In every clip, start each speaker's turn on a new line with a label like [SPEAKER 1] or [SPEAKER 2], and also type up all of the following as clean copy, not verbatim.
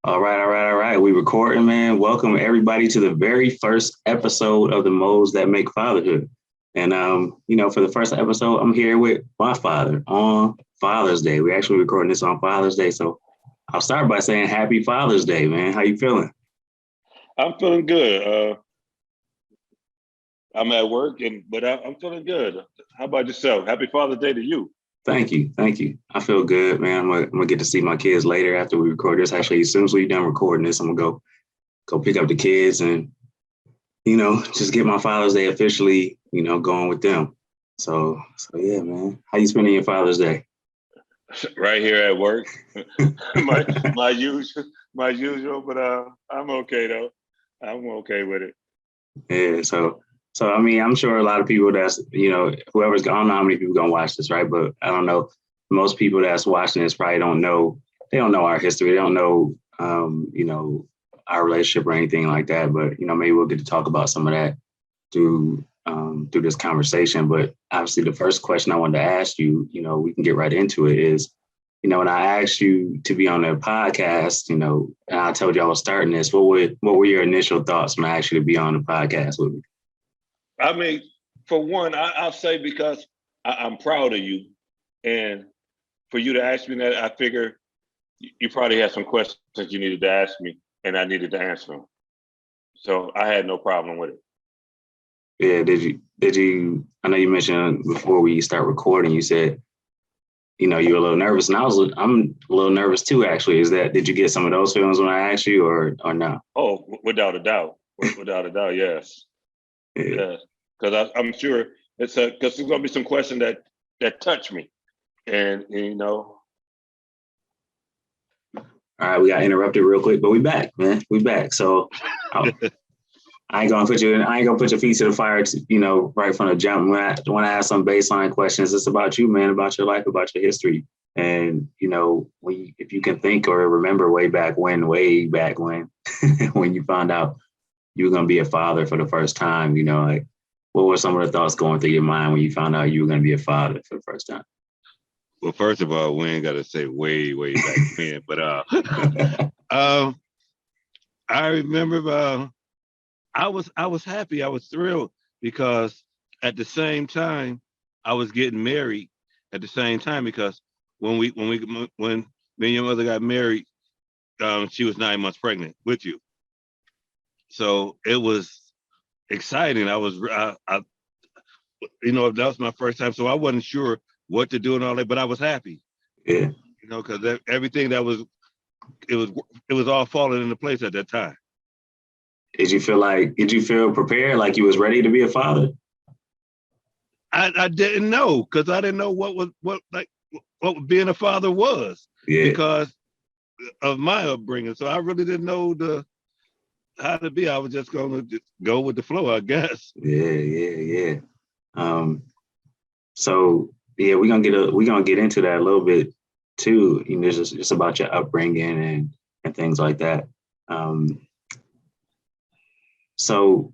[SPEAKER 1] All right. We recording, man. Welcome everybody to the very first episode of the Modes That Make Fatherhood. And for the first episode, I'm here with my father on Father's Day. We're actually recording this on Father's Day. So I'll start by saying Happy Father's Day, man. How you feeling?
[SPEAKER 2] I'm feeling good. I'm at work, but I'm feeling good. How about yourself? Happy Father's Day to you.
[SPEAKER 1] Thank you. I feel good, man. I'm gonna get to see my kids later after we record this. Actually, as soon as we're done recording this, I'm gonna go pick up the kids and just get my Father's Day officially, going with them. So yeah, man. How you spending your Father's Day?
[SPEAKER 2] Right here at work, my usual. But I'm okay though. I'm okay with it.
[SPEAKER 1] Yeah. So I mean, I'm sure a lot of people that's whoever's I don't know how many people gonna watch this, right? But I don't know. Most people that's watching this probably don't know. They don't know our history. They don't know, our relationship or anything like that. But maybe we'll get to talk about some of that through this conversation. But obviously, the first question I wanted to ask you, we can get right into it. Is when I asked you to be on the podcast, and I told you I was starting this, what were your initial thoughts when I asked you to be on the podcast with me?
[SPEAKER 2] I mean, for one, I'll say because I'm proud of you, and for you to ask me that, I figure you probably had some questions you needed to ask me, and I needed to answer them. So I had no problem with it.
[SPEAKER 1] Yeah, did you, I know you mentioned before we start recording, you said, you were a little nervous, and I'm a little nervous too, actually. Did you get some of those feelings when I asked you or no?
[SPEAKER 2] Oh, without a doubt. Without a doubt, yes. Yeah. Because I'm sure because there's going to be some questions that touch me. And,
[SPEAKER 1] All right, we got interrupted real quick, but we back, man. We back. So I ain't gonna put your feet to the fire, right from the jump. When I ask some baseline questions, it's about you, man, about your life, about your history. And, if you can think or remember way back when, when you found out you were going to be a father for the first time, like what were some of the thoughts going through your mind when you found out you were going to be a father for the first time?
[SPEAKER 3] Well, first of all, we ain't got to say way back when, but I remember I was happy. I was thrilled because at the same time I was getting married at the same time, because when me and your mother got married, she was 9 months pregnant with you. So it was exciting. That was my first time. So I wasn't sure what to do and all that, but I was happy.
[SPEAKER 1] Yeah.
[SPEAKER 3] Because everything it was all falling into place at that time.
[SPEAKER 1] Did you feel prepared, like you was ready to be a father?
[SPEAKER 3] I didn't know, because I didn't know what being a father was, because of my upbringing. So I really didn't know how to be. I was just going to go with the flow, I guess.
[SPEAKER 1] Yeah. So yeah, we're gonna get into that a little bit too. Just about your upbringing and things like that. So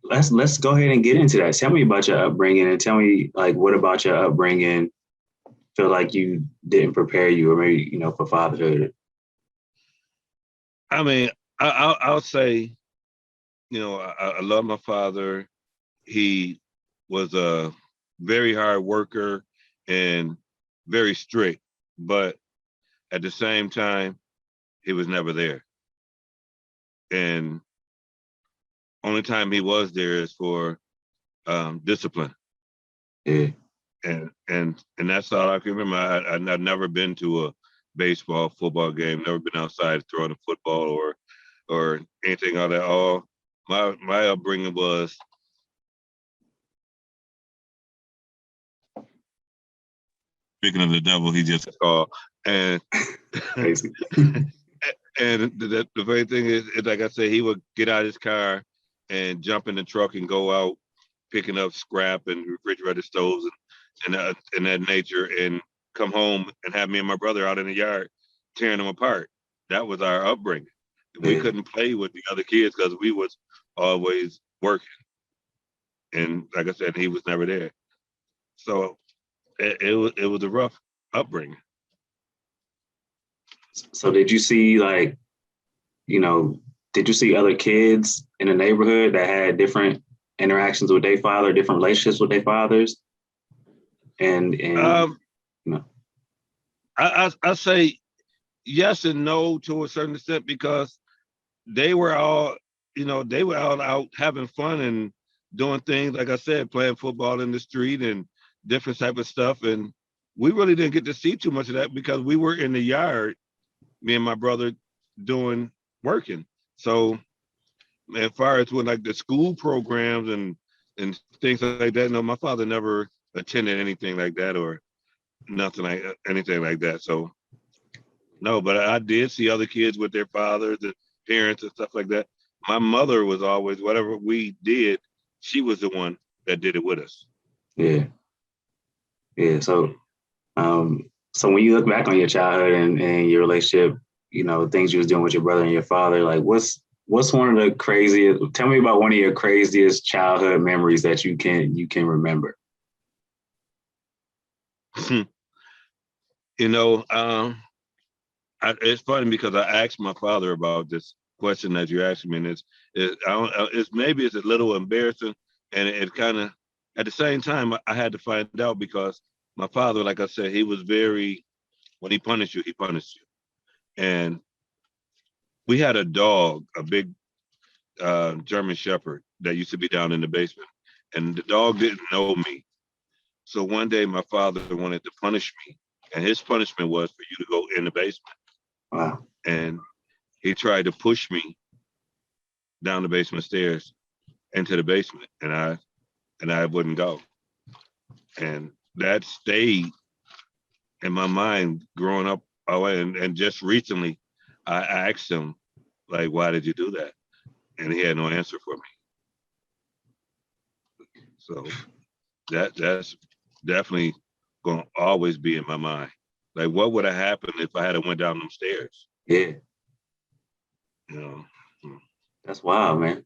[SPEAKER 1] let's go ahead and get into that. Tell me about your upbringing, and tell me, like, what about your upbringing feel like you didn't prepare you, or maybe for fatherhood.
[SPEAKER 3] I mean, I'll say, I love my father. He was a very hard worker and very strict, but at the same time, he was never there. And only time he was there is for discipline.
[SPEAKER 1] Yeah.
[SPEAKER 3] And that's all I can remember. I've never been to a baseball, football game, never been outside throwing a football or anything like that. All my upbringing was speaking of the devil, he just called. And and the very thing is, like I said, he would get out of his car and jump in the truck and go out picking up scrap and refrigerator stoves and that nature, and come home and have me and my brother out in the yard tearing them apart. That was our upbringing. We couldn't play with the other kids because we was always working. And like I said, he was never there. So it was a rough upbringing.
[SPEAKER 1] So did you see, like, you know, did you see other kids in the neighborhood that had different interactions with their father, different relationships with their fathers? And
[SPEAKER 3] Um,
[SPEAKER 1] you know,
[SPEAKER 3] I say yes and no to a certain extent because they were all, they were all out having fun and doing things, like I said, playing football in the street and different type of stuff. And we really didn't get to see too much of that because we were in the yard, me and my brother working. So as far as with like the school programs and things like that, no, my father never attended anything like that or nothing like anything like that. So no, but I did see other kids with their fathers and parents and stuff like that. My mother was always, whatever we did, she was the one that did it with us.
[SPEAKER 1] yeah, yeah. So when you look back on your childhood and your relationship, you know, things you was doing with your brother and your father, like what's one of the craziest? Tell me about one of your craziest childhood memories that you can remember.
[SPEAKER 3] You know, it's funny because I asked my father about this question that you're asking me, and it's a little embarrassing, and it kind of at the same time I had to find out because my father, like I said, he was very when he punished you, he punished you, and we had a dog, a big German Shepherd that used to be down in the basement, and the dog didn't know me. So one day my father wanted to punish me, and his punishment was for you to go in the basement,
[SPEAKER 1] Wow.
[SPEAKER 3] and he tried to push me down the basement stairs into the basement, and I wouldn't go. And that stayed in my mind growing up. Oh, and just recently, I asked him, like, why did you do that? And he had no answer for me. So that's definitely going to always be in my mind. Like, what would have happened if I had went down them stairs?
[SPEAKER 1] Yeah,
[SPEAKER 3] You know,
[SPEAKER 1] that's wild, man.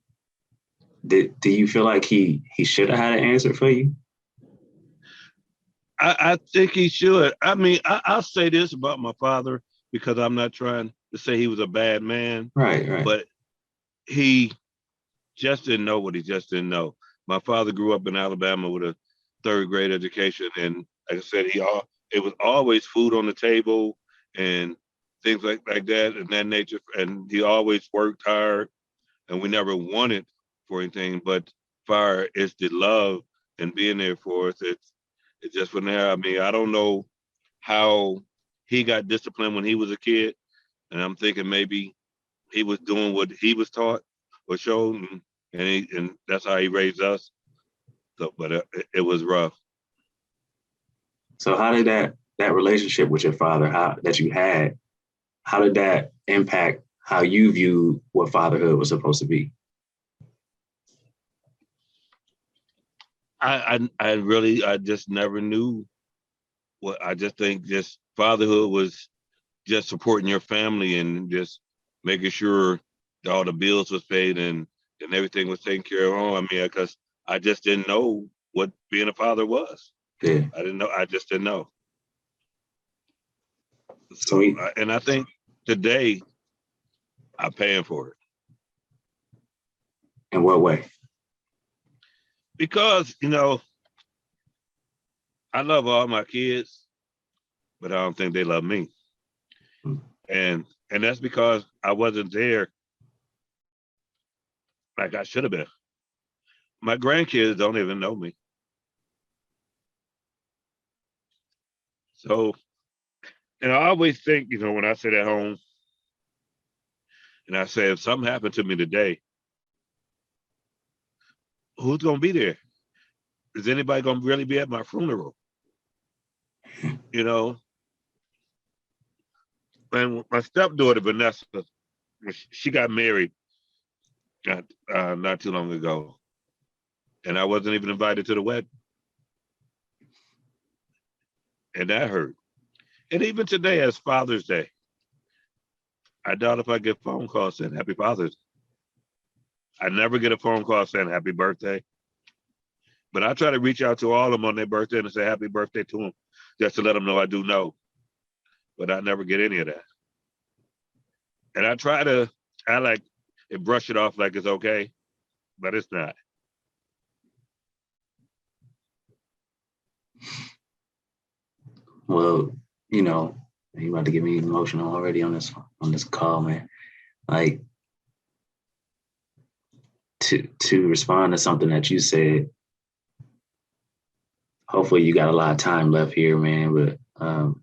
[SPEAKER 1] Do you feel like he should have had an answer for you?
[SPEAKER 3] I think he should. I mean, I'll say this about my father because I'm not trying to say he was a bad man,
[SPEAKER 1] Right, right.
[SPEAKER 3] but he just didn't know what he just didn't know. My father grew up in Alabama with a third grade education, and like I said, it was always food on the table and things like that and that nature. And he always worked hard, and we never wanted for anything. But far is the love and being there for us. It's just from there. I mean, I don't know how he got disciplined when he was a kid, and I'm thinking maybe he was doing what he was taught or shown, and that's how he raised us. So, but it was rough.
[SPEAKER 1] So how did that relationship with your father, how that you had, how did that impact how you view what fatherhood was supposed to be?
[SPEAKER 3] I just never knew what. I just think just fatherhood was just supporting your family and just making sure that all the bills was paid and everything was taken care of. I mean, because I just didn't know what being a father was.
[SPEAKER 1] Yeah.
[SPEAKER 3] I didn't know. I just didn't know.
[SPEAKER 1] So
[SPEAKER 3] So, and I think today I'm paying for it
[SPEAKER 1] in what way?
[SPEAKER 3] because I love all my kids, but I don't think they love me,
[SPEAKER 1] Hmm.
[SPEAKER 3] and that's because I wasn't there like I should have been. My grandkids don't even know me, so and I always think, when I sit at home and I say, if something happened to me today, who's gonna be there? Is anybody gonna really be at my funeral? You know, and my stepdaughter Vanessa, she got married not too long ago, and I wasn't even invited to the wedding, and that hurt. And even today, as Father's Day, I doubt if I get phone calls saying Happy Father's. I never get a phone call saying Happy Birthday, but I try to reach out to all of them on their birthday and say Happy Birthday to them, just to let them know I do know. But I never get any of that. And I try to I like it, brush it off like it's okay, but it's not.
[SPEAKER 1] Well, you know, you about to get me emotional already on this call, man. Like to respond to something that you said. Hopefully, you got a lot of time left here, man. But I'm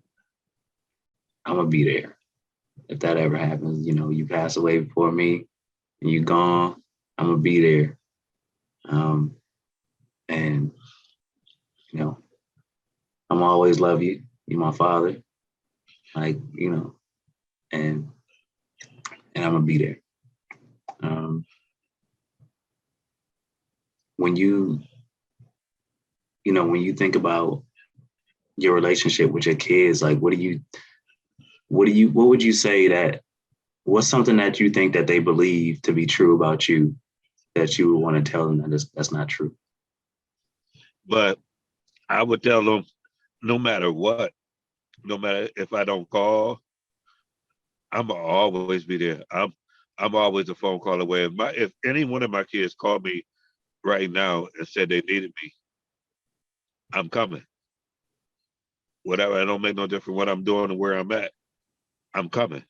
[SPEAKER 1] gonna be there if that ever happens. You know, you pass away before me, and you gone. I'm gonna be there. And you know, I'm always love you. You're my father. Like, you know, and I'm gonna be there. When when you think about your relationship with your kids, like what would you say that what's something that you think that they believe to be true about you that you would want to tell them that's not true?
[SPEAKER 3] But I would tell them, no matter what, no matter if I don't call, I'm gonna always be there. I'm always a phone call away. If any one of my kids called me right now and said they needed me, I'm coming. Whatever, I don't make no difference what I'm doing and where I'm at. I'm coming.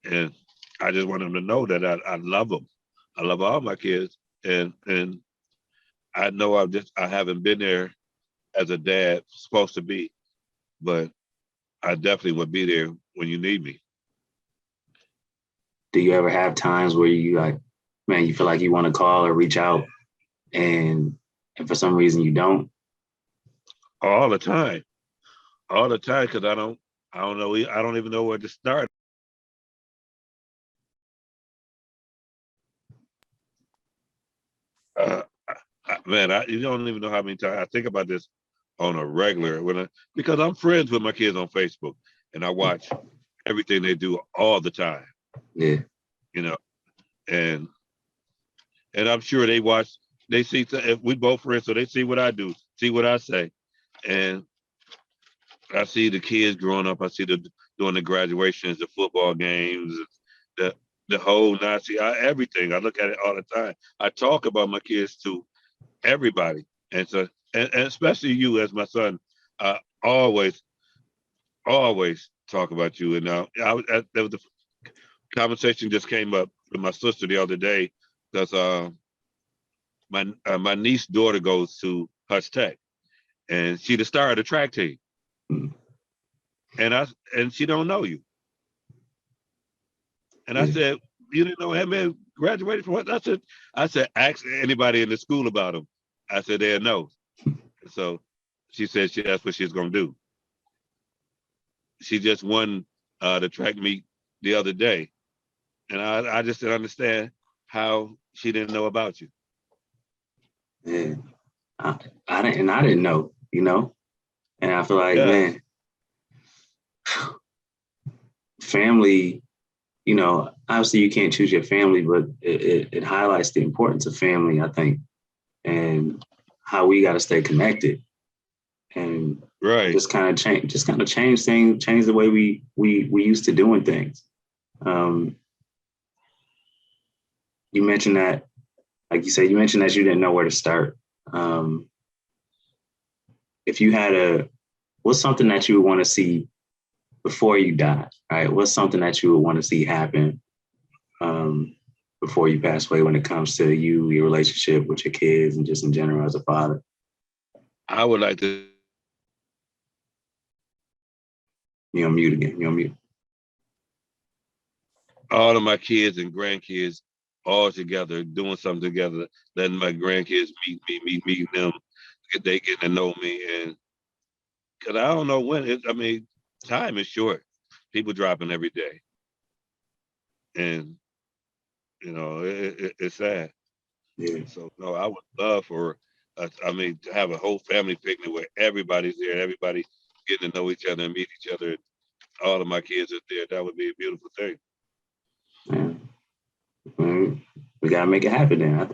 [SPEAKER 3] And I just want them to know that I love them. I love all my kids, and I know I haven't been there as a dad supposed to be, but I definitely would be there when you need me.
[SPEAKER 1] Do you ever have times where you like, man, you feel like you want to call or reach out and for some reason you don't?
[SPEAKER 3] All the time. All the time, because I don't know, I don't even know where to start. Man, you don't even know how many times I think about this on a regular because I'm friends with my kids on Facebook and I watch everything they do all the time.
[SPEAKER 1] Yeah.
[SPEAKER 3] You know, and I'm sure they see, if we both friends, so they see what I do, see what I say. And I see the kids growing up, I see them doing the graduations, the football games, the whole Nazi, everything. I look at it all the time. I talk about my kids to everybody. And so, and especially you as my son, I always talk about you. And there was the conversation just came up with my sister the other day because my niece's daughter goes to Hutch Tech, and she the star of the track team. And she don't know you. And I said, you didn't know him, man, graduated from what? I said, ask anybody in the school about him. I said, they'll know. So she said that's what she's gonna do. She just won the track meet the other day. And I just didn't understand how she didn't know about you.
[SPEAKER 1] Yeah. I didn't know, you know? And I feel like, man, family, you know, obviously you can't choose your family, but it highlights the importance of family, I think, and how we got to stay connected and just kind of change things, change the way we used to doing things. You mentioned that, like you said, you mentioned that you didn't know where to start. If you had what's something that you would want to see before you die, right? What's something that you would want to see happen before you pass away when it comes to you, your relationship with your kids, and just in general as a father?
[SPEAKER 3] I would like to.
[SPEAKER 1] You're on mute again. You're on mute.
[SPEAKER 3] All of my kids and grandkids all together, doing something together, letting my grandkids meet them, they getting to know me. And because I don't know when, time is short. People dropping every day. And, it's sad.
[SPEAKER 1] Yeah.
[SPEAKER 3] So, no, I would love to have a whole family picnic where everybody's there, everybody getting to know each other and meet each other. All of my kids are there. That would be a beautiful thing.
[SPEAKER 1] Yeah. We got to make it happen then.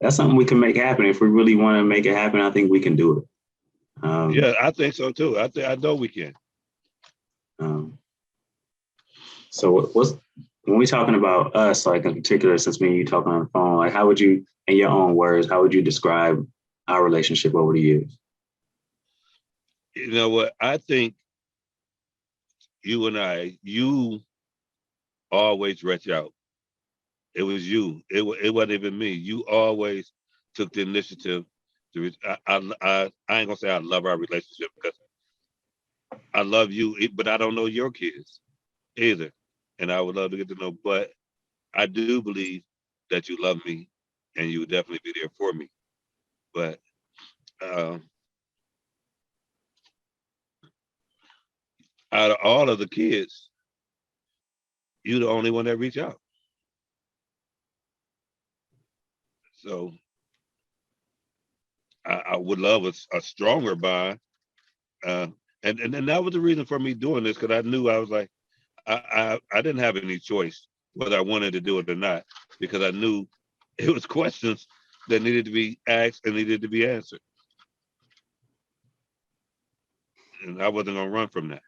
[SPEAKER 1] That's something we can make happen. If we really want to make it happen, I think we can do it.
[SPEAKER 3] Yeah, I think so too. I know we can.
[SPEAKER 1] So when we're talking about us, like in particular, since me and you talking on the phone, like how would you, in your own words, how would you describe our relationship over the years?
[SPEAKER 3] You know what? I think you always reach out. It was you. It wasn't even me. You always took the initiative to I ain't gonna say I love our relationship because I love you, but I don't know your kids either. And I would love to get to know, but I do believe that you love me and you would definitely be there for me. But um, out of all of the kids, you're the only one that reach out. So I would love a stronger bond. Uh, and that was the reason for me doing this, because I knew I was like, I didn't have any choice whether I wanted to do it or not, because I knew it was questions that needed to be asked and needed to be answered. And I wasn't gonna run from that.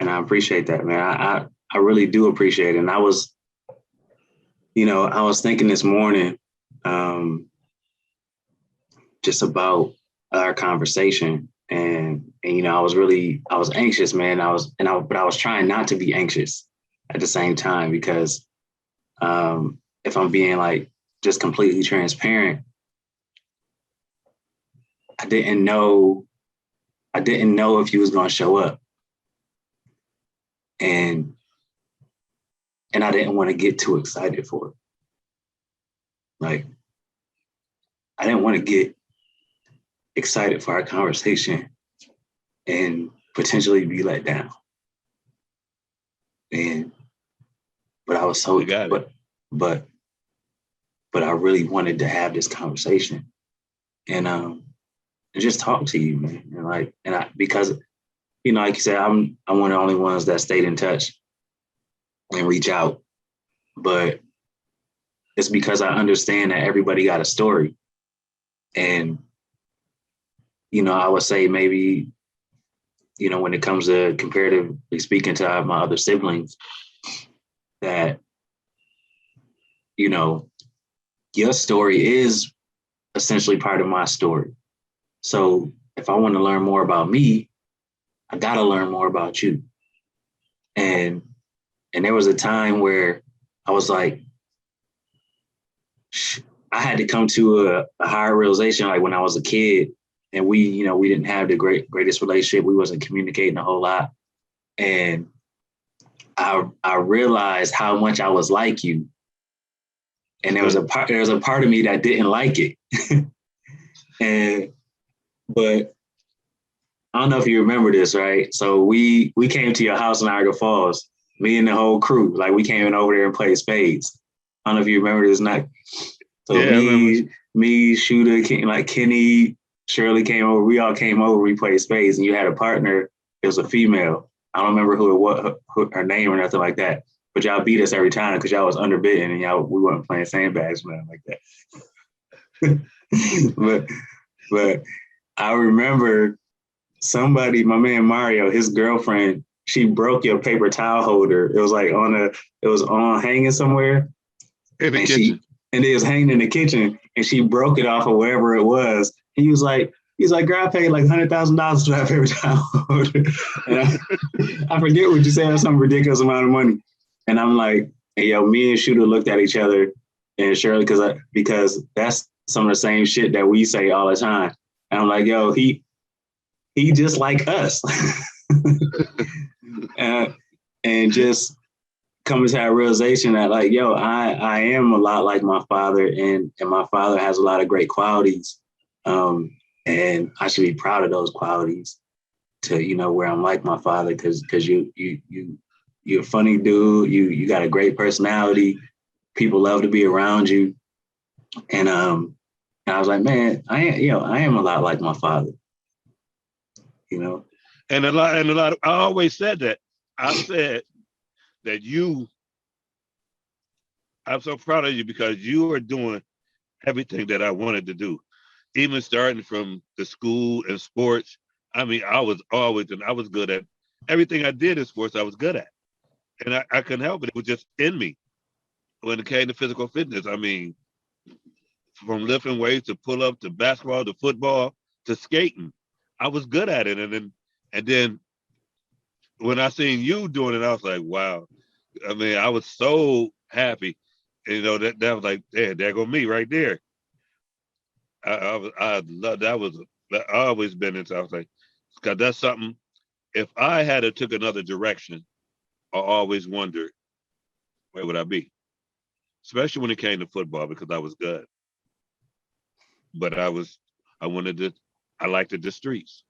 [SPEAKER 1] And I appreciate that, man. I really do appreciate it. And I was, I was thinking this morning, just about our conversation, and I was anxious, man. But I was trying not to be anxious at the same time, because if I'm being like just completely transparent, I didn't know if he was going to show up, and I didn't want to get too excited for it. Like, I didn't want to get excited for our conversation and potentially be let down. But I was so, but I really wanted to have this conversation and just talk to you, man. Because, like you said, I'm one of the only ones that stayed in touch and reach out, but it's because I understand that everybody got a story. And, I would say maybe, when it comes to comparatively speaking to my other siblings, that, your story is essentially part of my story. So if I want to learn more about me, I got to learn more about you. And there was a time where I was like, I had to come to a higher realization, like when I was a kid, and we didn't have the greatest relationship. We wasn't communicating a whole lot. And I realized how much I was like you. And there was a part of me that didn't like it. But I don't know if you remember this, right? So we came to your house in Niagara Falls, me and the whole crew. Like, we came in over there and played spades. I don't know if you remember this night. So yeah, me, Shooter, Kenny, Shirley came over. We all came over. We played spades, and you had a partner. It was a female. I don't remember her name or nothing like that. But y'all beat us every time because y'all was underbidden, and we weren't playing sandbags or nothing like that. but I remember somebody, my man Mario, his girlfriend, she broke your paper towel holder. It was like on hanging somewhere
[SPEAKER 3] in the kitchen.
[SPEAKER 1] And it was hanging in the kitchen, and she broke it off of wherever it was. He was like, girl, I paid like $100,000 for that paper towel holder. And I forget what you said, some ridiculous amount of money. And I'm like, hey, yo, me and Shooter looked at each other, and Shirley, because that's some of the same shit that we say all the time. And I'm like, yo, he just like us. And just coming to that realization that, like, yo, I am a lot like my father, and my father has a lot of great qualities. And I should be proud of those qualities to, where I'm like my father, because you're a funny dude. You got a great personality. People love to be around you. And I was like, man, I am a lot like my father.
[SPEAKER 3] And a lot. I always said that. I said that I'm so proud of you because you are doing everything that I wanted to do, even starting from the school and sports. I mean, I was good at everything I did in sports, I was good at. And I couldn't help it. It was just in me. When it came to physical fitness, I mean, from lifting weights to pull up to basketball to football to skating, I was good at it. And then when I seen you doing it, I was like, wow. I mean, I was so happy. You know, that was like, yeah, there go me right there. I love that was I always been into. I was like, because that's something. If I had to took another direction, I always wondered where would I be, especially when it came to football because I was good. But I wanted to, I liked the streets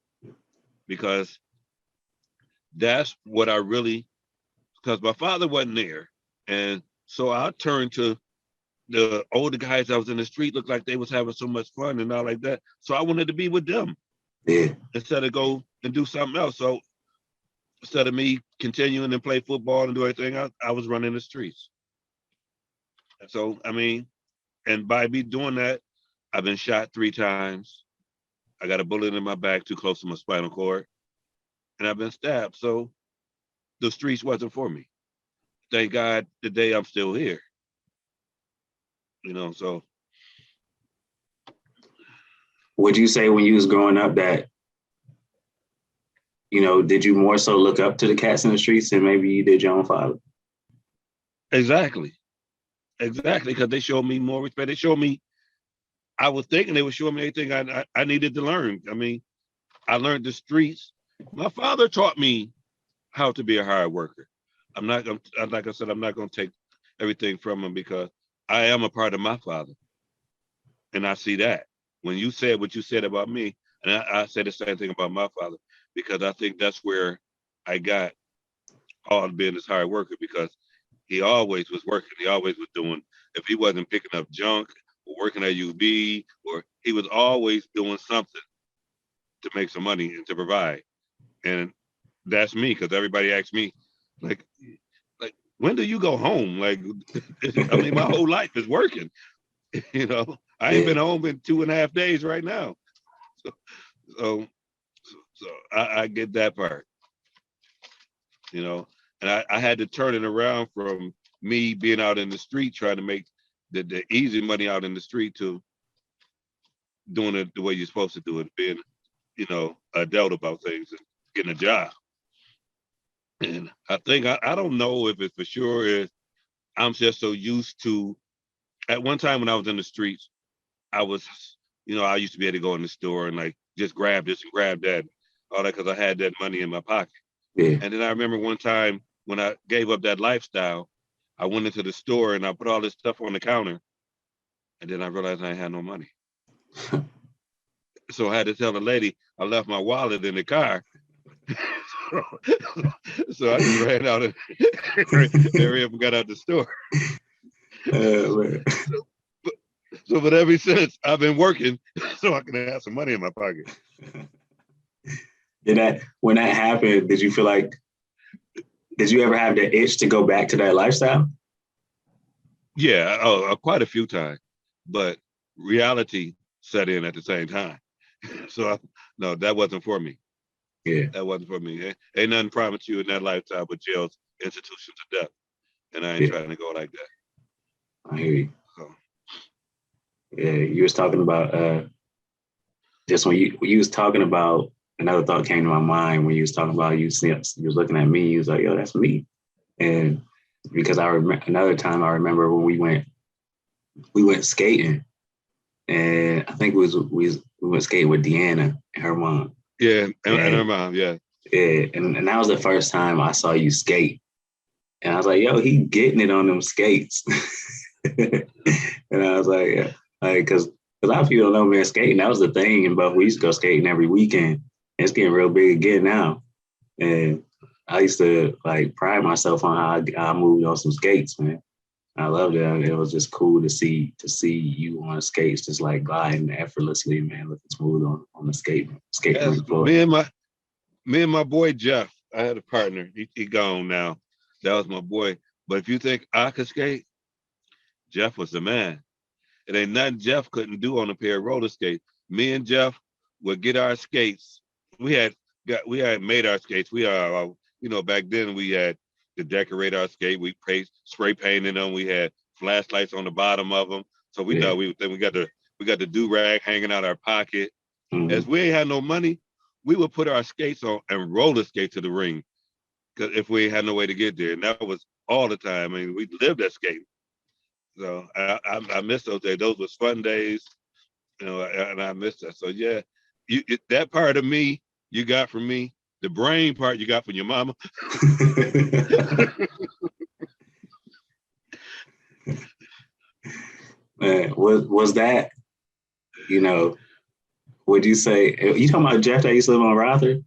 [SPEAKER 3] because that's what I really, because my father wasn't there, and so I turned to the older guys that was in the street. Looked like they was having so much fun and all like that. So I wanted to be with them
[SPEAKER 1] Yeah.
[SPEAKER 3] instead of go and do something else. So instead of me continuing to play football and do everything else, I was running the streets. And so, I mean, and by me doing that, I've been shot 3 times. I got a bullet in my back too close to my spinal cord, and I've been stabbed. So the streets wasn't for me. Thank God today I'm still here. You know, so
[SPEAKER 1] Would you say when you was growing up that, did you more so look up to the cats in the streets than maybe you did your own father?
[SPEAKER 3] exactly, because they showed me more respect. They showed me. I was thinking they would show me everything I needed to learn. I mean, I learned the streets. My father taught me how to be a hard worker. I'm not gonna, like I said, I'm not gonna take everything from him because I am a part of my father, and I see that. When you said what you said about me, and I said the same thing about my father, because I think that's where I got all being this hard worker because he always was working. He always was doing. If he wasn't picking up junk or working at UB, or he was always doing something to make some money and to provide. And that's me because everybody asks me, like, when do you go home? Like, I mean, my whole life is working. You know, I ain't
[SPEAKER 1] Yeah.
[SPEAKER 3] been home in 2.5 days right now. So, so, so I get that part. You know, and I had to turn it around from me being out in the street trying to make the easy money out in the street to doing it the way you're supposed to do it, being, adult about things and getting a job. And I think I don't know if it's for sure is I'm just so used to at one time when I was in the streets, I was, I used to be able to go in the store and like just grab this and grab that, all that because I had that money in my pocket.
[SPEAKER 1] Yeah.
[SPEAKER 3] And then I remember one time when I gave up that lifestyle, I went into the store and I put all this stuff on the counter, and then I realized I had no money. So I had to tell the lady I left my wallet in the car. So I just ran out and hurry up and got out the store.
[SPEAKER 1] Man.
[SPEAKER 3] So, but ever since I've been working so I can have some money in my pocket.
[SPEAKER 1] When that happened, did you feel like, did you ever have the itch to go back to that lifestyle?
[SPEAKER 3] Yeah, quite a few times, but reality set in at the same time. So no, that wasn't for me.
[SPEAKER 1] Yeah.
[SPEAKER 3] That wasn't for me. Ain't nothing promised you in that lifetime but jails, institutions of death, and I ain't
[SPEAKER 1] Yeah.
[SPEAKER 3] trying to go like that.
[SPEAKER 1] I hear you.
[SPEAKER 3] So,
[SPEAKER 1] Yeah, you was talking about just when you was talking about, another thought came to my mind when you was talking about you was looking at me, you was like, yo, that's me. And because I remember another time I remember when we went skating, and I think we went skating with Deanna and her mom.
[SPEAKER 3] yeah, and her mom, yeah.
[SPEAKER 1] Yeah, and that was the first time I saw you skate. And I was like, yo, he getting it on them skates. And I was like, yeah, like, because a lot of people don't know, man, skating, that was the thing. And but we used to go skating every weekend. And it's getting real big again now. And I used to like pride myself on how I moved on some skates, man. I loved it. It was just cool to see you on the skates, just like gliding effortlessly, man, looking smooth on the skating
[SPEAKER 3] Yes,
[SPEAKER 1] floor.
[SPEAKER 3] me and my boy Jeff. I had a partner. He gone now. That was my boy. But if you think I could skate, Jeff was the man. It ain't nothing Jeff couldn't do on a pair of roller skates. Me and Jeff would get our skates. We had we had made our skates. We back then we had to decorate our skate. We spray painted them. We had flashlights on the bottom of them. So we thought we got the do-rag hanging out our pocket.
[SPEAKER 1] Mm-hmm.
[SPEAKER 3] As we ain't had no money, we would put our skates on and roller skate to the ring. Because if we had no way to get there, and that was all the time. I mean, we lived that skating. So I miss those days. Those was fun days, and I miss that. So yeah, that part of me you got from me. The brain part you got from your mama.
[SPEAKER 1] Man, was that, would you say, you talking about Jeff that used to live on Rother?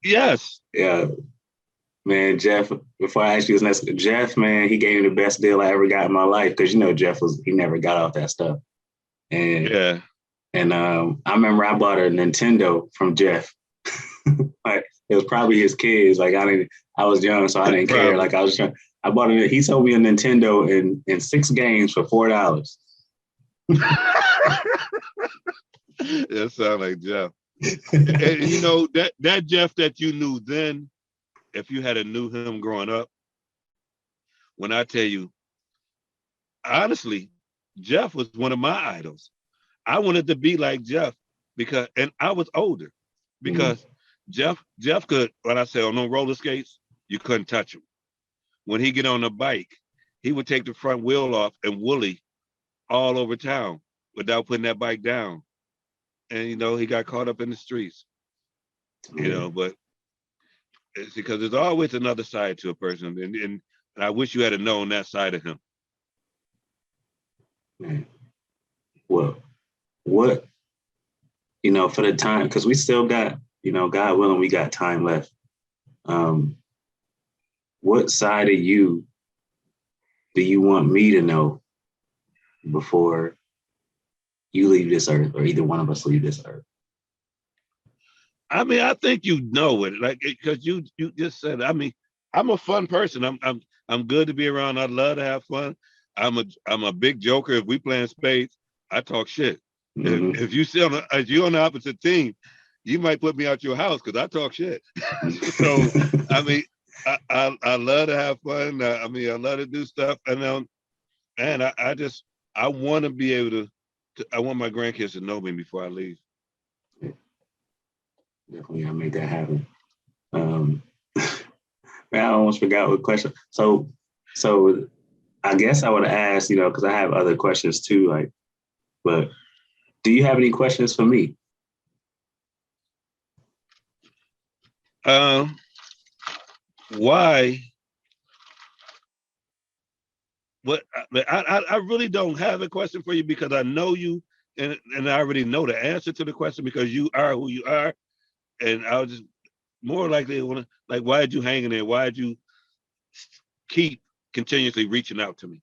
[SPEAKER 3] Yes.
[SPEAKER 1] Yeah. Man, Jeff, before I ask you this next, Jeff, man, he gave me the best deal I ever got in my life. Cause Jeff he never got off that stuff. And
[SPEAKER 3] yeah.
[SPEAKER 1] And I remember I bought a Nintendo from Jeff. Like it was probably his kids. Like I was young, so I didn't care. Like I bought it. He sold me a Nintendo in 6 games for $4.
[SPEAKER 3] That sounds like Jeff. And that Jeff that you knew then, if you had knew him growing up, when I tell you, honestly, Jeff was one of my idols. I wanted to be like Jeff and I was older because Jeff could, when I say on no roller skates, you couldn't touch him. When he get on the bike, he would take the front wheel off and woolly all over town without putting that bike down. And, he got caught up in the streets, but it's because there's always another side to a person. And I wish you had known that side of him.
[SPEAKER 1] Man. Well, what, for the time, because we still got, God willing, we got time left. What side of you do you want me to know before you leave this earth, or either one of us leave this earth?
[SPEAKER 3] I mean, I think you know it, like, because you just said, I mean, I'm a fun person. I'm good to be around. I love to have fun. I'm a big joker. If we playing spades, I talk shit.
[SPEAKER 1] Mm-hmm.
[SPEAKER 3] If you see if you're on the opposite team, you might put me out your house because I talk shit. So I mean, I love to have fun. I love to do stuff, and I want to be able to. I want my grandkids to know me before I leave.
[SPEAKER 1] Definitely, I'll make that happen. Man, I almost forgot what question. So I guess I would ask, because I have other questions too. But do you have any questions for me?
[SPEAKER 3] Why? What? I really don't have a question for you because I know you, and I already know the answer to the question because you are who you are, and I was just more likely want to why did you hang in there? Why did you keep continuously reaching out to me?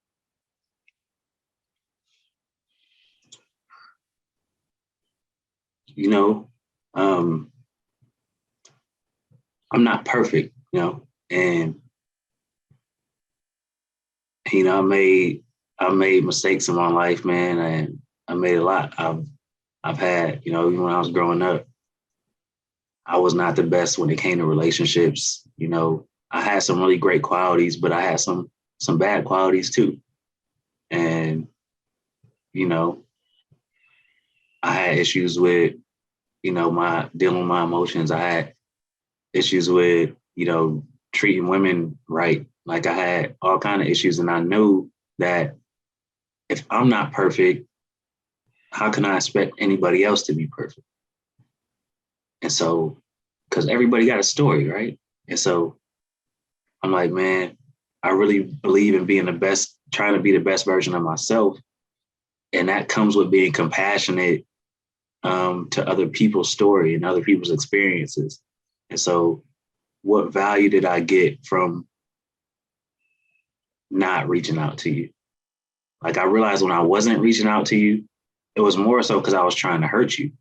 [SPEAKER 1] I'm not perfect, and I made mistakes in my life, man, and I made a lot. I've had, even when I was growing up, I was not the best when it came to relationships. I had some really great qualities, but I had some bad qualities too. And, I had issues with, my dealing with my emotions. I had issues with, treating women right. Like I had all kind of issues, and I knew that if I'm not perfect, how can I expect anybody else to be perfect? And so, because everybody got a story, right? And so I'm like, man, I really believe in being the best, trying to be the best version of myself. And that comes with being compassionate to other people's story and other people's experiences. And so what value did I get from not reaching out to you? Like I realized when I wasn't reaching out to you, it was more so because I was trying to hurt you.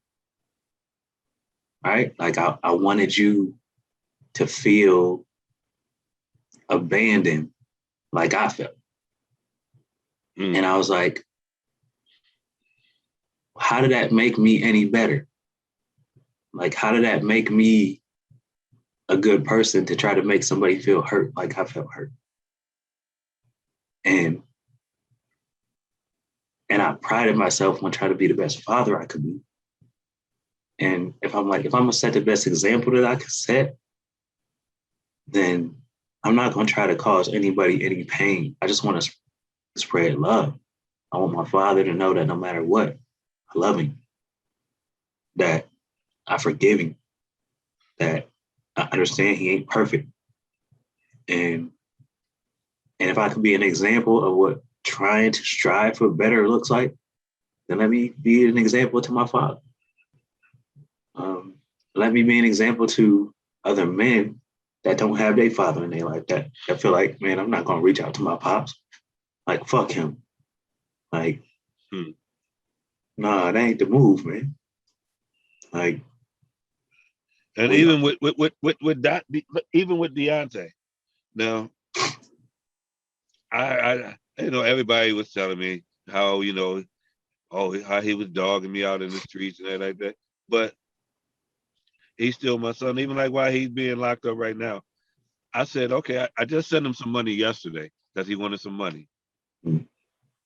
[SPEAKER 1] Right? Like I wanted you to feel abandoned like I felt. And I was like, how did that make me any better? Like, how did that make me a good person to try to make somebody feel hurt like I felt hurt. And I prided myself on trying to be the best father I could be. And if I'm gonna set the best example that I could set, then I'm not gonna try to cause anybody any pain. I just want to spread love. I want my father to know that no matter what, I love him, that I forgive him, that I understand he ain't perfect. And if I could be an example of what trying to strive for better looks like, then let me be an example to my father. Let me be an example to other men that don't have their father in their life, that feel like, man, I'm not gonna reach out to my pops. Like, fuck him. Like, nah, that ain't the move, man. Like,
[SPEAKER 3] and even with even with Deontay. Now, I everybody was telling me how how he was dogging me out in the streets and everything like that, but he's still my son. Even like why he's being locked up right now. I said, okay, I just sent him some money yesterday because he wanted some money.
[SPEAKER 1] Mm.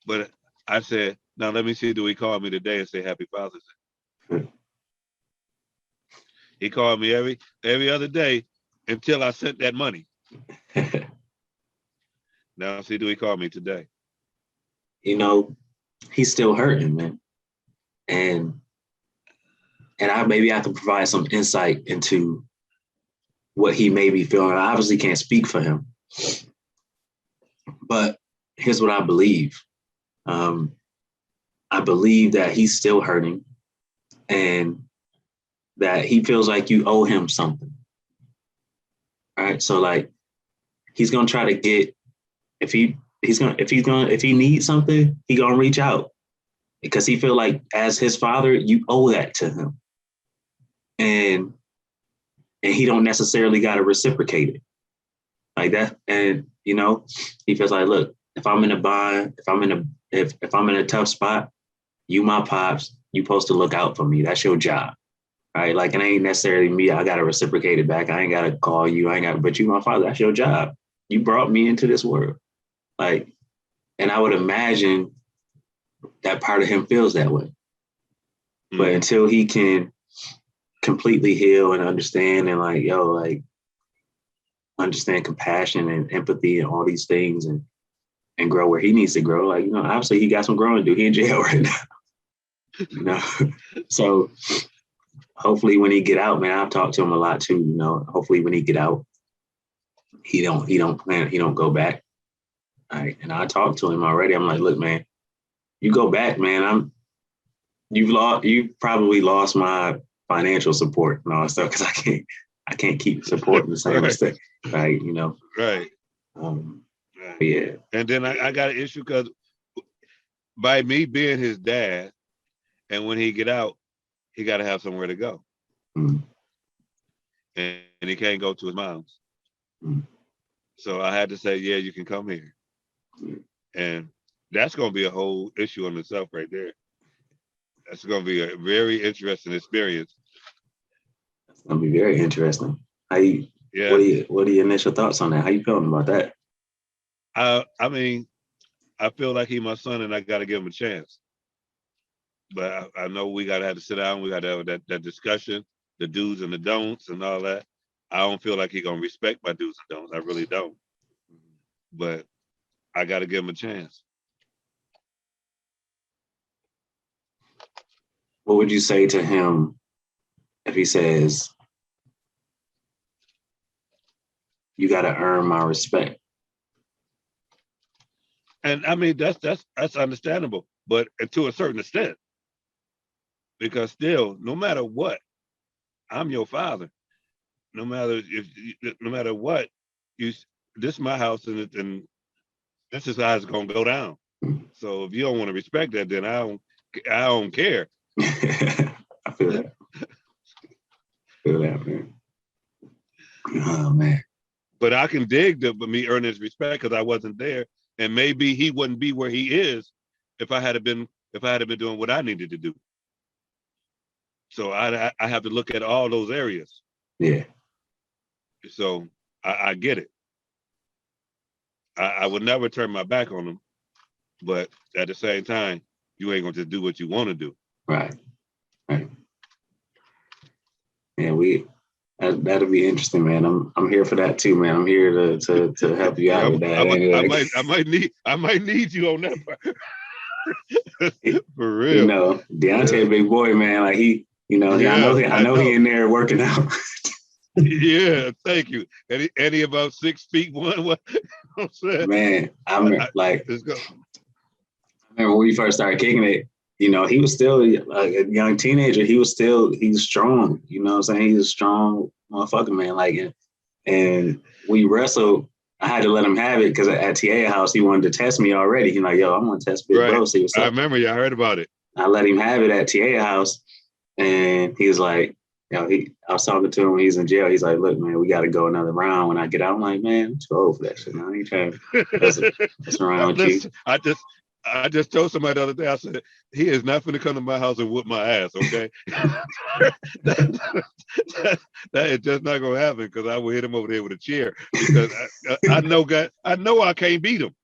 [SPEAKER 3] But I said, now let me see, do he call me today and say Happy Father's Day?
[SPEAKER 1] Mm.
[SPEAKER 3] He called me every other day until I sent that money. Now see, do he call me today?
[SPEAKER 1] He's still hurting, man. And maybe I can provide some insight into what he may be feeling. I obviously can't speak for him, but here's what I believe. I believe that he's still hurting and that he feels like you owe him something. All right. So like he's gonna try to get, if he needs something, he gonna reach out because he feel like as his father, you owe that to him. And he don't necessarily gotta reciprocate it like that. And he feels like, look, if I'm in a bind, if I'm in a tough spot, you my pops, you supposed to look out for me. That's your job. Right? Like it ain't necessarily me. I gotta reciprocate it back. I ain't gotta call you. But you my father. That's your job. You brought me into this world. Like, and I would imagine that part of him feels that way. Mm-hmm. But until he can completely heal and understand and understand compassion and empathy and all these things and grow where he needs to grow. Like, obviously he got some growing to do. He in jail right now. So hopefully when he get out, man, I've talked to him a lot too. Hopefully when he get out, he don't go back. All right. And I talked to him already. I'm like, look, man, you go back, man. You've probably lost my financial support and all that stuff because I can't keep supporting the same mistake. Right.
[SPEAKER 3] Right.
[SPEAKER 1] Yeah.
[SPEAKER 3] And then I got an issue because by me being his dad, and when he get out, he got to have somewhere to go.
[SPEAKER 1] Mm.
[SPEAKER 3] And he can't go to his mom's.
[SPEAKER 1] Mm.
[SPEAKER 3] So I had to say, yeah, you can come here. Mm. And that's going to be a whole issue on itself right there. That's going to be a very interesting experience.
[SPEAKER 1] It's going to be very interesting. What are your initial thoughts on that? How you feeling about that?
[SPEAKER 3] I mean, I feel like he's my son and I got to give him a chance. But I know we got to have to sit down. We got to have that discussion, the do's and the don'ts and all that. I don't feel like he's going to respect my do's and don'ts. I really don't. But I got to give him a chance.
[SPEAKER 1] What would you say to him if he says, you got to earn my respect?
[SPEAKER 3] And I mean, that's understandable, but to a certain extent. Because still, no matter what, I'm your father. No matter what, this is my house and this is how it's gonna go down. So if you don't want to respect that, then I don't care.
[SPEAKER 1] I feel that. Man. Oh man.
[SPEAKER 3] But I can dig me earning his respect because I wasn't there, and maybe he wouldn't be where he is if I had been doing what I needed to do. So I have to look at all those areas.
[SPEAKER 1] Yeah.
[SPEAKER 3] So I get it. I would never turn my back on them, but at the same time, you ain't gonna just do what you want to do.
[SPEAKER 1] Right. Right. Yeah, that'll be interesting, man. I'm here for that too, man. I'm here to help you out with that.
[SPEAKER 3] I might need you on that part. For real.
[SPEAKER 1] You know, Deontay, big boy, man. Like I know he in there working out.
[SPEAKER 3] Yeah, thank you. Any about 6 feet one? What I'm saying?
[SPEAKER 1] Man, I remember when we first started kicking it, you know, he was still like a young teenager. He's strong. You know what I'm saying? He's a strong motherfucker, man. Like, and we wrestled. I had to let him have it because at TA house, he wanted to test me already. He's like, yo, I'm going to test Big Bro. See what's up.
[SPEAKER 3] I remember you. I heard about it.
[SPEAKER 1] I let him have it at TA house. And he was like, you know, I was talking to him when he's in jail. He's like, look, man, we got to go another round. When I get out, I'm like, man, I'm too old for that shit. Man. I ain't trying to mess around with you.
[SPEAKER 3] I just told somebody the other day, I said, he is not going to come to my house and whoop my ass, okay? that is just not going to happen because I will hit him over there with a chair because I know I can't beat him.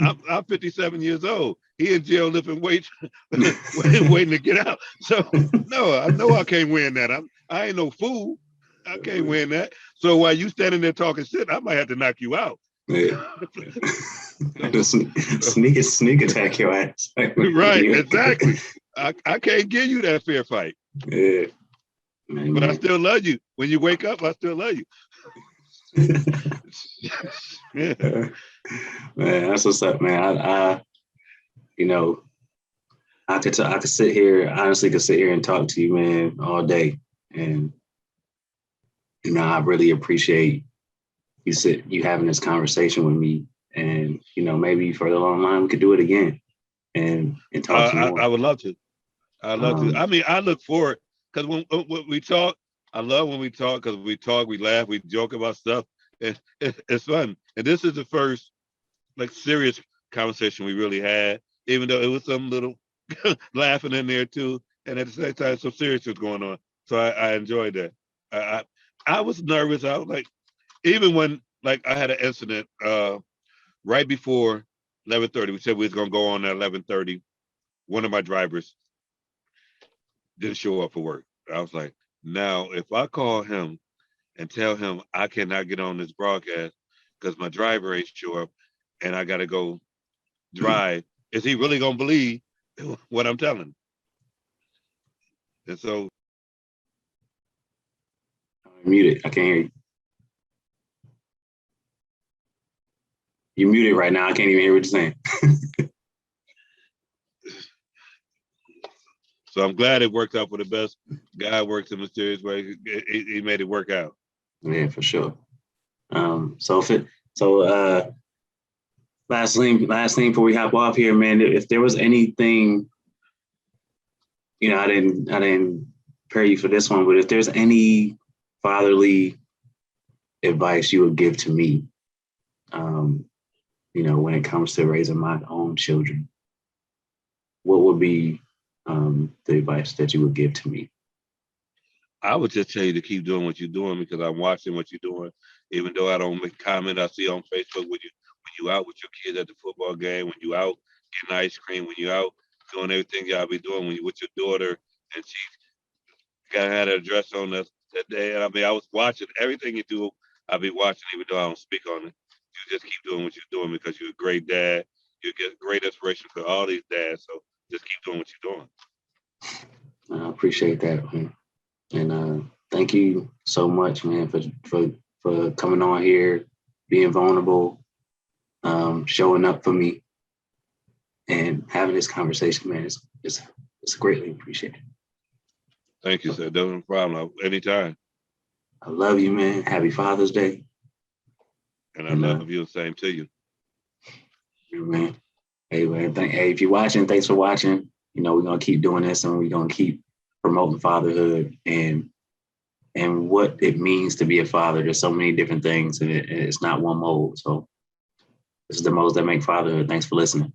[SPEAKER 3] I'm 57 years old. He in jail lifting weights, waiting to get out. So no, I know I can't win that. I ain't no fool. I can't win that. So while you standing there talking shit, I might have to knock you out.
[SPEAKER 1] Yeah. sneak attack your ass.
[SPEAKER 3] Right, exactly. I can't give you that fair fight.
[SPEAKER 1] Yeah.
[SPEAKER 3] But I still love you. When you wake up, I still love you. Yeah.
[SPEAKER 1] Man, that's what's up, man. I you know, I could sit here, honestly could sit here and talk to you, man, all day. And you know, I really appreciate you having this conversation with me. And, you know, maybe further along the line we could do it again and talk some more.
[SPEAKER 3] I would love to. I'd love to. I mean, I look forward because when we talk, I love when we talk because we talk, we laugh, we joke about stuff. It's fun. And this is the first like serious conversation we really had, even though it was some little laughing in there too. And at the same time, some serious was going on. So I enjoyed that. I was nervous. I was like, even when like I had an incident right before 11:30, we said we was gonna go on at 11:30. One of my drivers didn't show up for work. I was like, now if I call him and tell him I cannot get on this broadcast because my driver ain't show up and I gotta go drive, is he really gonna believe what I'm telling him? And so
[SPEAKER 1] Muted. I can't hear you. You're muted right now. I can't even hear what you're saying.
[SPEAKER 3] So I'm glad it worked out for the best. God works in a mysterious way. He made it work out.
[SPEAKER 1] Yeah, for sure. Last thing before we hop off here, man. If there was anything, you know, I didn't prepare you for this one, but if there's any fatherly advice you would give to me, you know, when it comes to raising my own children, what would be the advice that you would give to me?
[SPEAKER 3] I would just tell you to keep doing what you're doing because I'm watching what you're doing. Even though I don't make comment, I see on Facebook when you out with your kids at the football game, when you out getting ice cream, when you out doing everything y'all be doing, when you with your daughter and she had her dress on that day. And I mean, I was watching everything you do. I'll be watching even though I don't speak on it. You just keep doing what you're doing because you're a great dad. You get great inspiration for all these dads. So just keep doing what you're doing.
[SPEAKER 1] I appreciate that, man. And thank you so much, man, for coming on here, being vulnerable, showing up for me, and having this conversation, man. It's greatly appreciated.
[SPEAKER 3] Thank you, sir. No problem. Anytime.
[SPEAKER 1] I love you, man. Happy Father's Day.
[SPEAKER 3] And I love you the same to you.
[SPEAKER 1] Man. Hey, man. Hey, if you're watching, thanks for watching. You know, we're gonna keep doing this and we're gonna keep promoting fatherhood and what it means to be a father. There's so many different things and it's not one mold. So this is the modes that make fatherhood. Thanks for listening.